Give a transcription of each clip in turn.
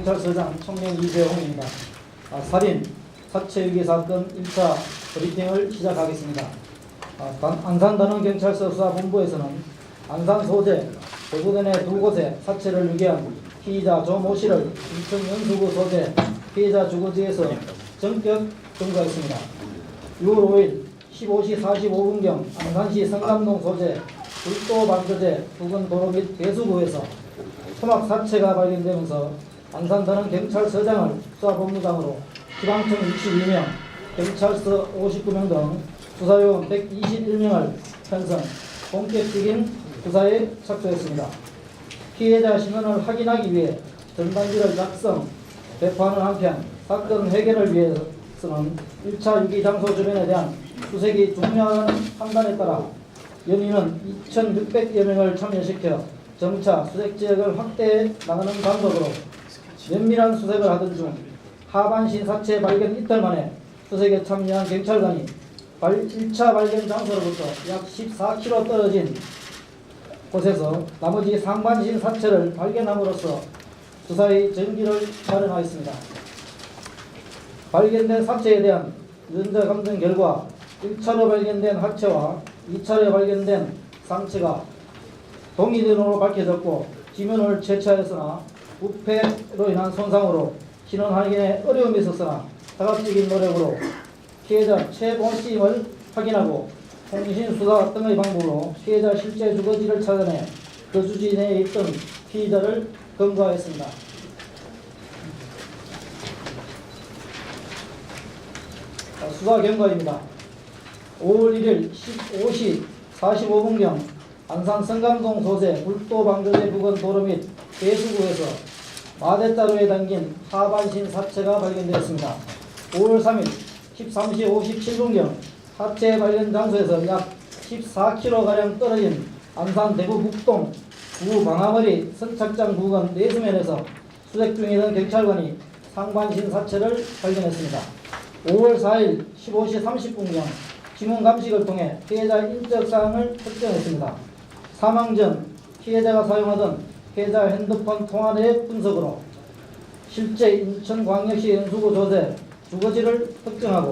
안산경찰서장 청년 이재홍입니다. 살인, 사체유기 사건 1차 브리핑을 시작하겠습니다. 안산단원경찰서 수사본부에서는 안산 소재 대구대 내 두 곳에 사체를 유기한 피의자 조모 씨를 인천 연수구 소재 피해자 주거지에서 전격 검거했습니다. 6월 5일 15시 45분경 안산시 성남동 소재 불도방조제 부근 도로 및 배수구에서 토막 사체가 발견되면서 안산단원경찰서장을 수사본부장으로 지방청 62명, 경찰서 59명 등 수사요원 121명을 편성, 본격적인 수사에 착수했습니다. 피해자 신원을 확인하기 위해 전단지를 작성, 배포하는 한편 사건 해결을 위해서는 1차 유기 장소 주변에 대한 수색이 중요한 판단에 따라 연인은 2,600여 명을 참여시켜 점차 수색 지역을 확대해 나가는 방법으로 면밀한 수색을 하던 중 하반신 사체 발견 이틀 만에 수색에 참여한 경찰관이 1차 발견 장소로부터 약 14km 떨어진 곳에서 나머지 상반신 사체를 발견함으로써 수사의 전기를 마련하였습니다. 발견된 사체에 대한 유전자 감정 결과 1차로 발견된 하체와 2차로 발견된 상체가 동일인으로 밝혀졌고 지면을 채취하였으나 부패로 인한 손상으로 신원 확인에 어려움이 있었으나 다각적인 노력으로 피해자 최본심을 확인하고 통신수사 등의 방법으로 피해자 실제 주거지를 찾아내 거주지 내에 있던 피의자를 검거하였습니다. 수사 경과입니다. 5월 1일 15시 45분경 안산 성감동 소재 불도방조제 부근 도로 및 배수구에서 마대자루에 담긴 하반신 사체가 발견되었습니다. 5월 3일 13시 57분경 사체 발견 장소에서 약 14km가량 떨어진 안산 대구 북동 구 방아머리 선착장 부근 내수면에서 수색 중이던 경찰관이 상반신 사체를 발견했습니다. 5월 4일 15시 30분경 지문 감식을 통해 피해자 인적사항을 특정했습니다. 사망 전 피해자가 사용하던 피해자 핸드폰 통화 내역 분석으로 실제 인천광역시 연수구 소재 주거지를 특정하고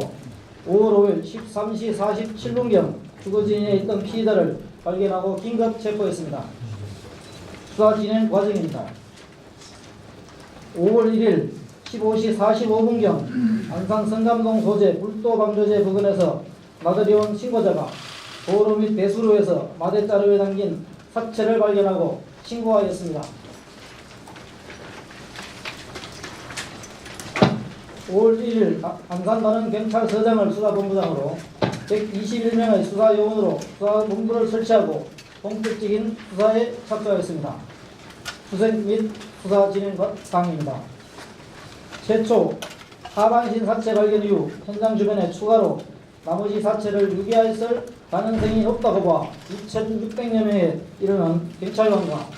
5월 5일 13시 47분경 주거지에 있던 피해자를 발견하고 긴급 체포했습니다. 수사 진행 과정입니다. 5월 1일 15시 45분경 안산 성감동 소재 불도방조제 부근에서 나들이온 신고자가 도로 및 배수로에서 마대자루에 담긴 사체를 발견하고 신고하였습니다. 5월 1일 안산단원경찰서장을 수사본부장으로 121명의 수사요원으로 수사본부를 설치하고 본격적인 수사에 착수하였습니다. 수색 및 수사 진행 사항입니다. 최초 하반신 사체 발견 이후 현장 주변에 추가로 나머지 사체를 유기하였을 가능성이 높다고 봐 2,600여 명에 이르는 경찰관과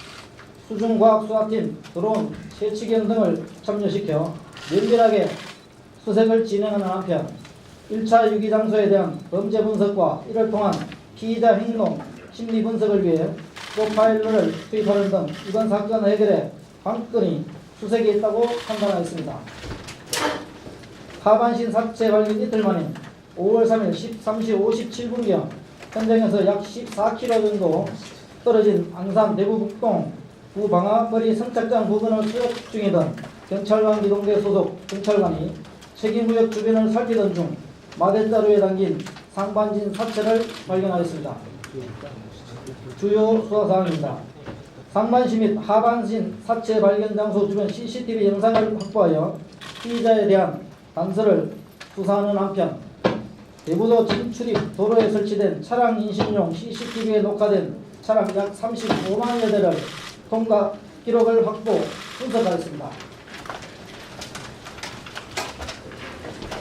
수중과학수사팀, 드론, 채취견 등을 참여시켜 면밀하게 수색을 진행하는 한편 1차 유기 장소에 대한 범죄 분석과 이를 통한 피의자 행동, 심리 분석을 위해 프로파일러를 투입하는 등 이번 사건 해결에 관건이 수색에 있다고 판단하였습니다. 하반신 사체 발견 이틀 만인 5월 3일 13시 57분경 현장에서 약 14km 정도 떨어진 안산 대구 북동 구방아거리 선착장 부근을 수색 중이던 경찰관 기동대 소속 경찰관이 책임구역 주변을 살피던 중 마대자루에 담긴 상반신 사체를 발견하였습니다. 주요 수사사항입니다. 상반신 및 하반신 사체 발견 장소 주변 CCTV 영상을 확보하여 피의자에 대한 단서를 수사하는 한편 대부도 진출입 도로에 설치된 차량 인식용 CCTV에 녹화된 차량 약 35만여 대를 통과 기록을 확보 분석하였습니다.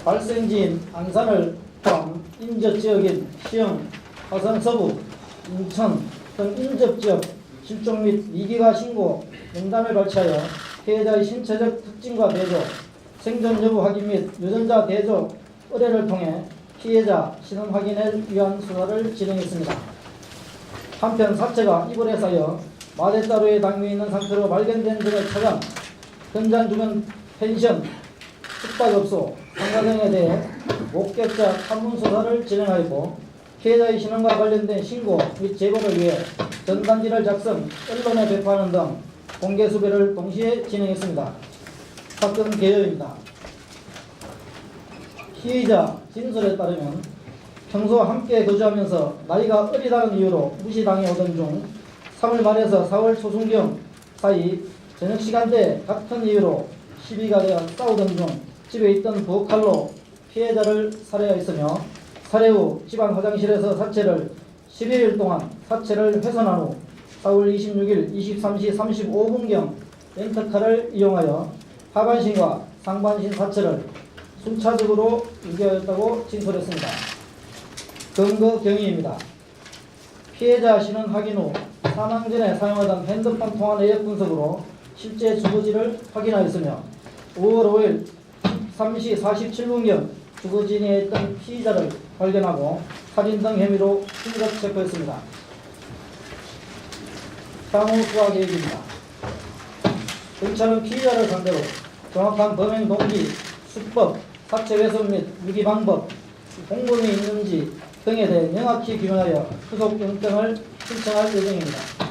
발생지인 안산을 포함 인접지역인 시흥, 화성 서부, 인천 등 인접지역 실종 및 위기가 신고 명단을 발췌하여 피해자의 신체적 특징과 대조, 생존 여부 확인 및 유전자 대조 의뢰를 통해 피해자 신원 확인을 위한 수사를 진행했습니다. 한편 사체가 이불에 쌓여 마대자루에 담겨 있는 상태로 발견된 점을 찾아 현장 주변 펜션, 숙박업소, 상가 등에 대해 목격자 탐문 수사를 진행하였고 피해자의 신원과 관련된 신고 및 제보를 위해 전단지를 작성, 언론에 배포하는 등 공개 수배를 동시에 진행했습니다. 사건 개요입니다. 피의자 진술에 따르면 평소 함께 거주하면서 나이가 어리다는 이유로 무시당해 오던 중 3월 말에서 4월 초중경 사이 저녁 시간대 같은 이유로 시비가 되어 싸우던 중 집에 있던 부엌칼로 피해자를 살해하였으며 살해 후 집안 화장실에서 사체를 11일 동안 사체를 훼손한 후 4월 26일 23시 35분경 렌터카를 이용하여 하반신과 상반신 사체를 순차적으로 유기하였다고 진술했습니다. 근거 경위입니다. 피해자 신원 확인 후 사망 전에 사용하던 핸드폰 통화 내역 분석으로 실제 주거지를 확인하였으며 5월 5일 3시 47분경 주거지에 있던 피의자를 발견하고 살인 등 혐의로 긴급 체포했습니다. 향후 수사 계획입니다. 경찰은 피의자를 상대로 정확한 범행 동기, 수법, 사체 훼손 및 유기 방법, 공범이 있는지 등에 대해 명확히 규명하여 후속 영장을 신청할 예정입니다.